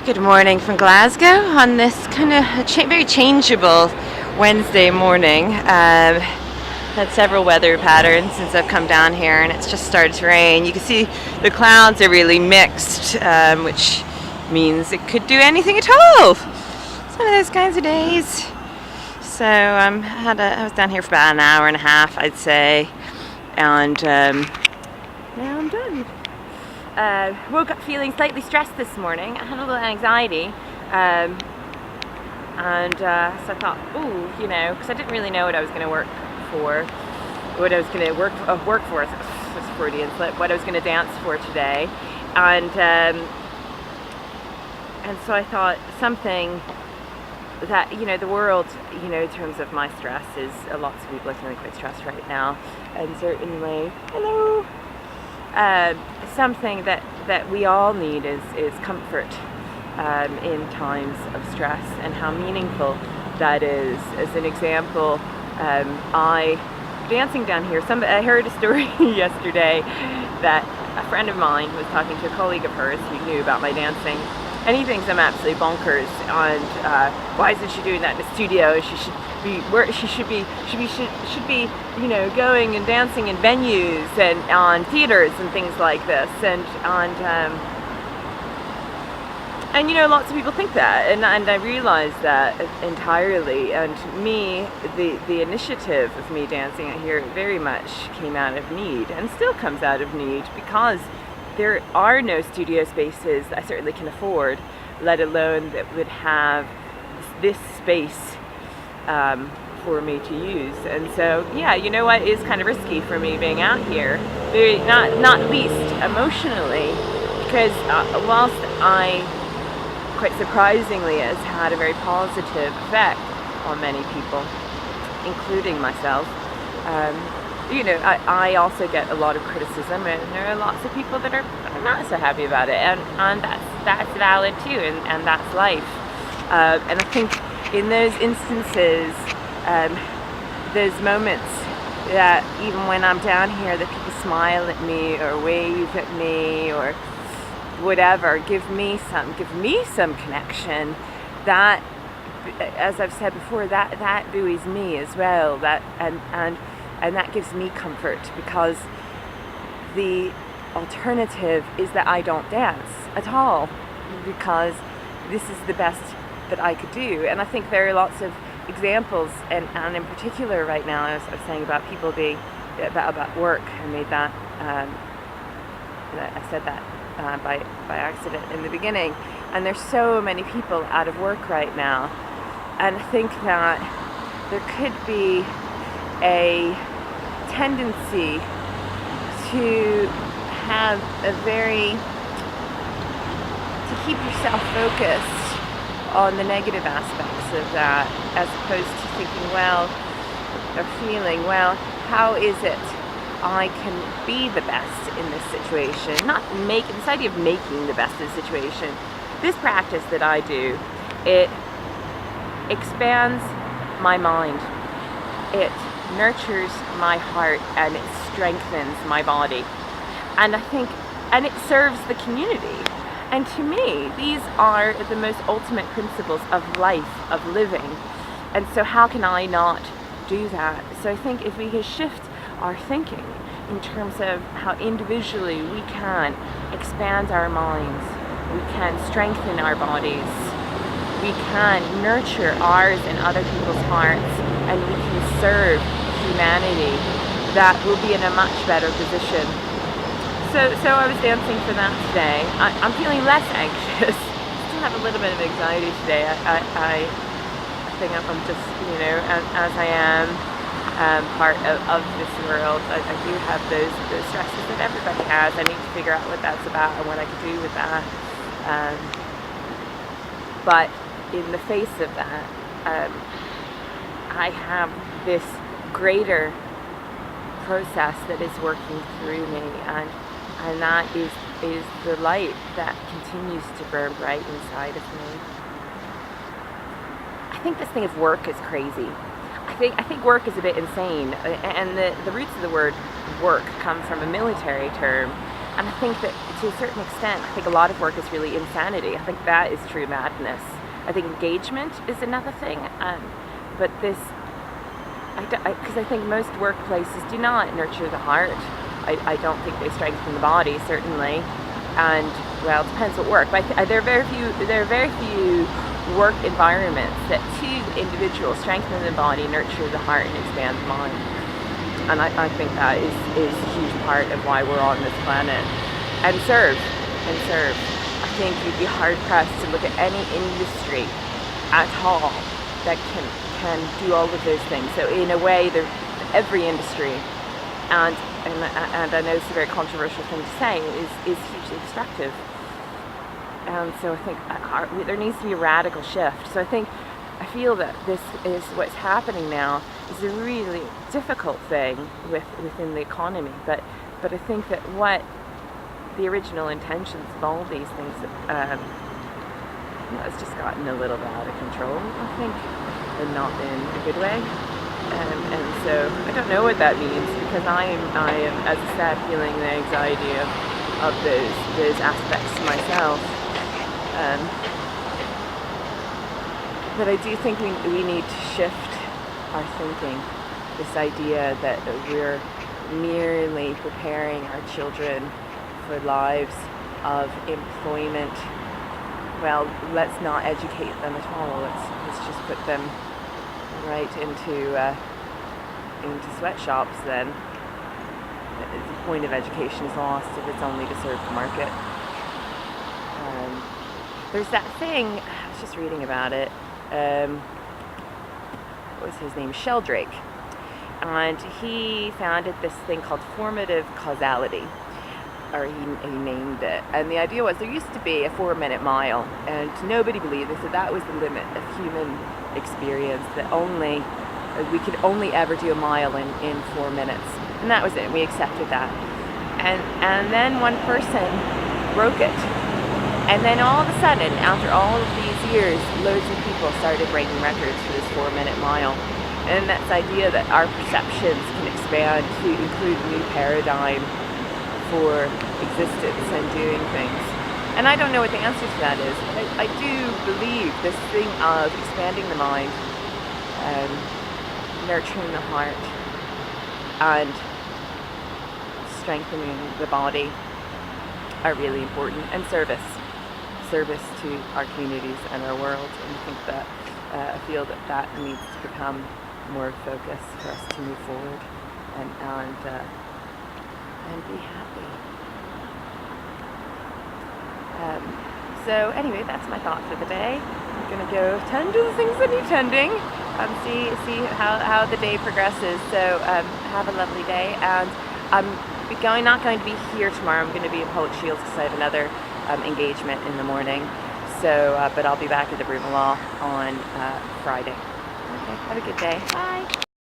Good morning from Glasgow on this kind of very changeable Wednesday morning. Had several weather patterns since I've come down here, and it's just started to rain. You can see the clouds are really mixed, which means it could do anything at all. It's one of those kinds of days. So I was down here for about an hour and a half, I'd say, and now I'm done. Woke up feeling slightly stressed this morning. I had a little anxiety, and so I thought, because I didn't really know what I was going to work for, what I was going to work for. It's Freudian slip. What I was going to dance for today, and so I thought something that the world, in terms of my stress, is lots of people are feeling quite stressed right now, and certainly something that we all need is comfort in times of stress, and how meaningful that is. As an example, I dancing down here. I heard a story yesterday that a friend of mine was talking to a colleague of hers who knew about my dancing, and he thinks I'm absolutely bonkers. And why isn't she doing that in the studio? She should be going and dancing in venues and on theaters and things like this. And lots of people think that, and I realize that entirely. And me, the initiative of me dancing out here very much came out of need, and still comes out of need, because there are no studio spaces that I certainly can afford, let alone that would have this space for me to use. And so, what is kind of risky for me being out here, not least emotionally, because whilst I, quite surprisingly, has had a very positive effect on many people, including myself. I also get a lot of criticism, and there are lots of people that are not so happy about it, and that's valid too, and that's life. And I think in those instances, those moments that even when I'm down here, that people smile at me or wave at me or whatever, give me some connection. That, as I've said before, that buoys me as well. And that gives me comfort, because the alternative is that I don't dance at all, because this is the best that I could do. And I think there are lots of examples, and in particular right now, as I was saying about people being about work. I made that I said that by accident in the beginning. And there's so many people out of work right now, and I think that there could be a tendency to have to keep yourself focused on the negative aspects of that, as opposed to thinking, how is it I can be the best in this situation? This idea of making the best in the situation. This practice that I do, it expands my mind. It nurtures my heart, and it strengthens my body. And it serves the community. And to me, these are the most ultimate principles of life, of living. And so how can I not do that? So I think if we can shift our thinking in terms of how individually we can expand our minds, we can strengthen our bodies, we can nurture ours and other people's hearts, and we can serve humanity, that we'll be in a much better position. So I was dancing for that today. I'm feeling less anxious. Still have a little bit of anxiety today. I think I'm just, as I am part of this world, I do have those stresses that everybody has. I need to figure out what that's about and what I can do with that. But in the face of that, I have this greater process that is working through me, and that is the light that continues to burn bright inside of me. I think this thing of work is crazy. I think work is a bit insane, and the roots of the word work come from a military term And I think that to a certain extent, I think a lot of work is really insanity. I think that is true madness. I think engagement is another thing. But this, because I think most workplaces do not nurture the heart. I don't think they strengthen the body, certainly. And well, it depends what work. But there are very few work environments that to the individual strengthen the body, nurture the heart, and expand the mind. And I think that is a huge part of why we're on this planet. And serve. I think you'd be hard pressed to look at any industry at all that can do all of those things. So in a way, every industry, and I know it's a very controversial thing to say, is hugely destructive. And so I think there needs to be a radical shift. So I feel that this is what's happening now is a really difficult thing within the economy. But I think that what the original intentions of all these things, it's just gotten a little bit out of control, I think, and not in a good way. And so I don't know what that means, because I am, as I said, feeling the anxiety of those aspects myself. But I do think we need to shift our thinking. This idea that we're merely preparing our children for lives of employment. Well, let's not educate them at all. Let's just put them right into sweatshops. Then the point of education is lost if it's only to serve the market. There's that thing, I was just reading about it, what was his name, Sheldrake, and he founded this thing called formative causality, or he named it, and the idea was there used to be a 4-minute mile, and nobody believed it, so that was the limit of human experience, that we could only ever do a mile in 4 minutes, and that was it. We accepted that, and then one person broke it. And then all of a sudden, after all of these years, loads of people started breaking records for this 4-minute mile. And that's the idea that our perceptions can expand to include a new paradigm for existence and doing things. And I don't know what the answer to that is. I do believe this thing of expanding the mind, nurturing the heart, and strengthening the body are really important, and service to our communities and our world. And I think that I feel that needs to become more focus for us to move forward and be happy. So anyway, that's my thought for the day. I'm gonna go tend to the things that need tending, see how the day progresses. So have a lovely day, and I'm not going to be here tomorrow. I'm going to be in Public Shields because I have another engagement in the morning. So, but I'll be back at the Brutal Law on Friday. Okay, have a good day. Bye.